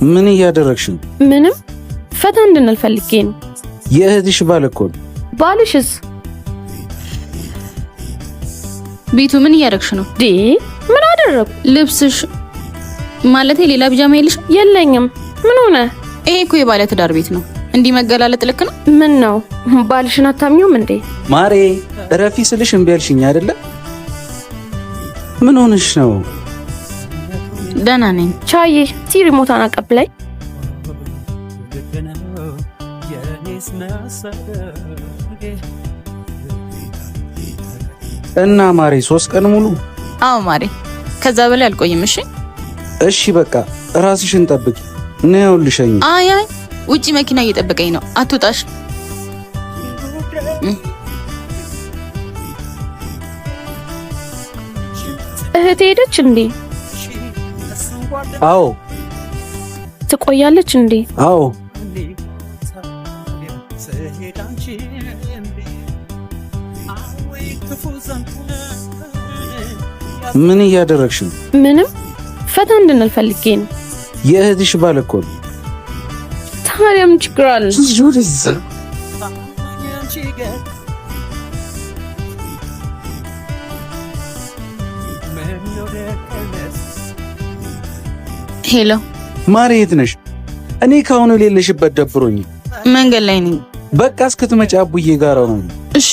ምን እያደረግሽ ነው? ምንም ፈታ እንድንል ፈልጌ ነው። የእህትሽ ባል እኮ ነው። ባልሽስ? ቤቱ ምን እያደረግሽ ነው? ምን አደረኩ? ልብስሽ ማለት ሌላ ቢጃማ የለሽ? የለኝም። ምን ሆነ? ይሄ እኮ የባለ ትዳር ቤት ነው። እንዲህ መገላለጥ ልክ ነው? ምን ነው ባልሽን አታምኚውም እንዴ? ማሬ እረፊ ስልሽ እምቢ አልሽኝ አይደለ? ምን ሆነሽ ነው? ደህና ነኝ። ቻዬ ሪሞቷን አቀብለኝ። እና ማሬ 3 ቀን ሙሉ? አዎ ማሬ፣ ከዛ በላይ አልቆይም። እሺ እሺ በቃ ራስሽን ጠብቂ። ነው ልሸኝ። አይ ውጪ መኪና እየጠበቀኝ ነው። አትውጣሽ። እህቴ ሄደች እንዴ? አዎ። ትቆያለች እንዴ? አዎ። ምን እያደረግሽ ነው? ምንም ፈታ እንድንል ፈልጌ ነው። የእህትሽ ባል እኮ ነው። ታዲያ ምን ችግር አለ? ሄሎ ማሬ፣ የት ነሽ? እኔ ካሁን የሌለሽበት ደብሮኝ መንገድ ላይ ነኝ። በቃ እስክትመጪ አቡዬ ጋር ነው። እሺ